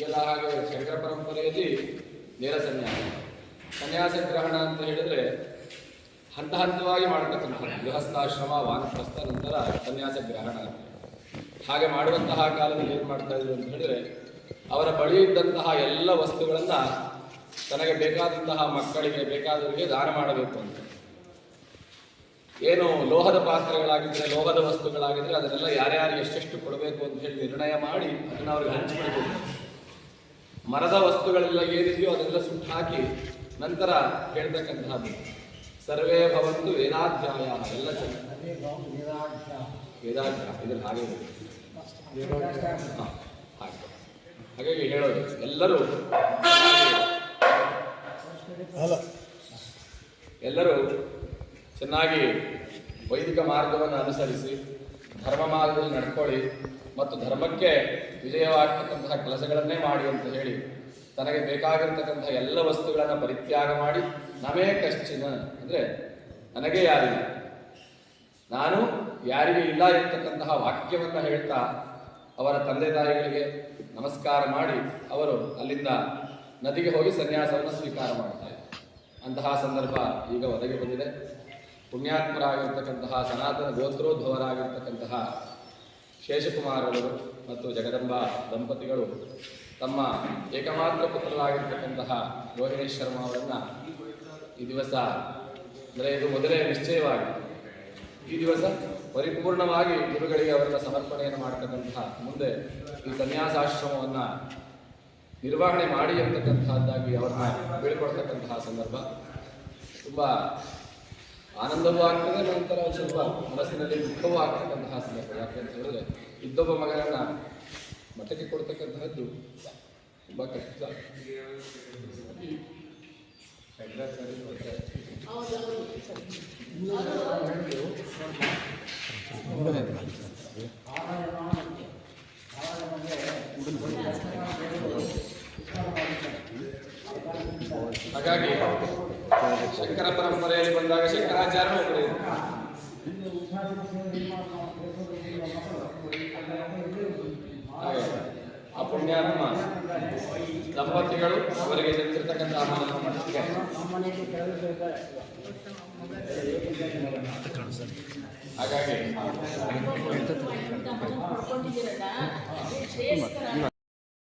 ಈಗೆಲ್ಲ ಹಾಗೆ ಶಂಕರ ಪರಂಪರೆಯಲ್ಲಿ ನೇರ ಸನ್ಯಾಸ ಗ್ರಹಣ ಅಂತ ಹೇಳಿದ್ರೆ ಹಂತ ಹಂತವಾಗಿ ಮಾಡತಕ್ಕಂಥದ್ದು. ಗೃಹಸ್ಥಾಶ್ರಮ, ವಾನಪ್ರಸ್ಥ, ನಂತರ ಸನ್ಯಾಸ ಗ್ರಹಣ ಅಂತ. ಹಾಗೆ ಮಾಡುವಂತಹ ಕಾಲದಲ್ಲಿ ಏನು ಮಾಡ್ತಾ ಇದ್ರು ಅಂತ ಹೇಳಿದ್ರೆ, ಅವರ ಬಳಿ ಇದ್ದಂತಹ ಎಲ್ಲ ವಸ್ತುಗಳನ್ನು ತನಗೆ ಬೇಕಾದಂತಹ ಮಕ್ಕಳಿಗೆ ಬೇಕಾದವರಿಗೆ ದಾನ ಮಾಡಬೇಕು ಅಂತ. ಏನು ಲೋಹದ ಪಾತ್ರೆಗಳಾಗಿದ್ದರೆ, ಲೋಹದ ವಸ್ತುಗಳಾಗಿದ್ದರೆ ಅದನ್ನೆಲ್ಲ ಯಾರ್ಯಾರು ಎಷ್ಟೆಷ್ಟು ಕೊಡಬೇಕು ಅಂತ ಹೇಳಿ ನಿರ್ಣಯ ಮಾಡಿ ಅದನ್ನು ಅವ್ರಿಗೆ ಹಂಚಿಬಿಡಬೇಕು. ಮರದ ವಸ್ತುಗಳೆಲ್ಲ ಏನಿದೆಯೋ ಅದೆಲ್ಲ ಸುಟ್ಟು ಹಾಕಿ ನಂತರ ಹೇಳ್ತಕ್ಕಂತಹದ್ದು ಸರ್ವೇ ಭವಂತು ವೇದಾಧ್ಯಾಯ, ಎಲ್ಲ ಚೆನ್ನಾಗಿ ವೇದಾಧ್ಯಾಯ ಇದ್ರಲ್ಲಿ ಹಾಗೆ ಹಾಗಾಗಿ ಹೇಳೋದು ಎಲ್ಲರೂ ಚೆನ್ನಾಗಿ ವೈದಿಕ ಮಾರ್ಗವನ್ನು ಅನುಸರಿಸಿ ಧರ್ಮ ಮಾರ್ಗದಲ್ಲಿ ನಡ್ಕೊಳ್ಳಿ ಮತ್ತು ಧರ್ಮಕ್ಕೆ ವಿಜಯವಾಗ್ತಕ್ಕಂತಹ ಕೆಲಸಗಳನ್ನೇ ಮಾಡಿ ಅಂತ ಹೇಳಿ ತನಗೆ ಬೇಕಾಗಿರ್ತಕ್ಕಂತಹ ಎಲ್ಲ ವಸ್ತುಗಳನ್ನು ಪರಿತ್ಯಾಗ ಮಾಡಿ ನಮೇ ಕಶ್ಚಿನ ಅಂದರೆ ನನಗೆ ಯಾರಿಲ್ಲ, ನಾನು ಯಾರಿಗೆ ಇಲ್ಲ ಇರ್ತಕ್ಕಂತಹ ವಾಕ್ಯವನ್ನು ಹೇಳ್ತಾ ಅವರ ತಂದೆ ತಾಯಿಗಳಿಗೆ ನಮಸ್ಕಾರ ಮಾಡಿ ಅವರು ಅಲ್ಲಿಂದ ನದಿಗೆ ಹೋಗಿ ಸನ್ಯಾಸವನ್ನು ಸ್ವೀಕಾರ ಮಾಡ್ತಾರೆ. ಅಂತಹ ಸಂದರ್ಭ ಈಗ ಒದಗಿ ಬಂದಿದೆ. ಪುಣ್ಯಾತ್ಮರಾಗಿರ್ತಕ್ಕಂತಹ ಸನಾತನ ಗೋತ್ರೋದ್ಭವರಾಗಿರ್ತಕ್ಕಂತಹ ಶೇಷಕುಮಾರರು ಮತ್ತು ಜಗದಂಬಾ ದಂಪತಿಗಳು ತಮ್ಮ ಏಕಮಾತ್ರ ಪುತ್ರರಾಗಿರ್ತಕ್ಕಂತಹ ರೋಹಿಣೇಶ್ ಶರ್ಮಾ ಅವರನ್ನು ಈ ದಿವಸ, ಅಂದರೆ ಇದು ಮೊದಲೇ ನಿಶ್ಚಯವಾಗಿ ಈ ದಿವಸ ಪರಿಪೂರ್ಣವಾಗಿ ಗುರುಗಳಿಗೆ ಅವರನ್ನು ಸಮರ್ಪಣೆಯನ್ನು ಮಾಡತಕ್ಕಂತಹ, ಮುಂದೆ ಈ ಸನ್ಯಾಸಾಶ್ರಮವನ್ನು ನಿರ್ವಹಣೆ ಮಾಡಿ ಅಂತಕ್ಕಂತಹದ್ದಾಗಿ ಅವರನ್ನ ಬೀಳ್ಕೊಡ್ತಕ್ಕಂತಹ ಸಂದರ್ಭ ತುಂಬ ಆನಂದವೂ ಆಗ್ತದೆ, ನಂತರ ಒಂದು ಸ್ವಲ್ಪ ಮನಸ್ಸಿನಲ್ಲಿ ದುಃಖವೂ ಆಗ್ತಕ್ಕಂತಹ ಸಂದರ್ಭ. ಯಾಕೆ ಅಂತ ಹೇಳಿದ್ರೆ ಇದ್ದೊಬ್ಬ ಮಗನನ್ನು ಮಠಕ್ಕೆ ಕೊಡ್ತಕ್ಕಂತಹದ್ದು ತುಂಬ ಕಷ್ಟ. ಹಾಗಾಗಿ ಶಂಕರ ಪರಂಪರೆಯಲ್ಲಿ ಬಂದಾಗ ಶಂಕರಾಚಾರ್ಯರು ಒಬ್ಬರು ಆ ಪುಣ್ಯಾತ್ಮ ದಂಪತಿಗಳು ಅವರಿಗೆ ಜನಿಸಿರ್ತಕ್ಕಂಥ ಮಠಕ್ಕೆ ಹಾಗಾಗಿ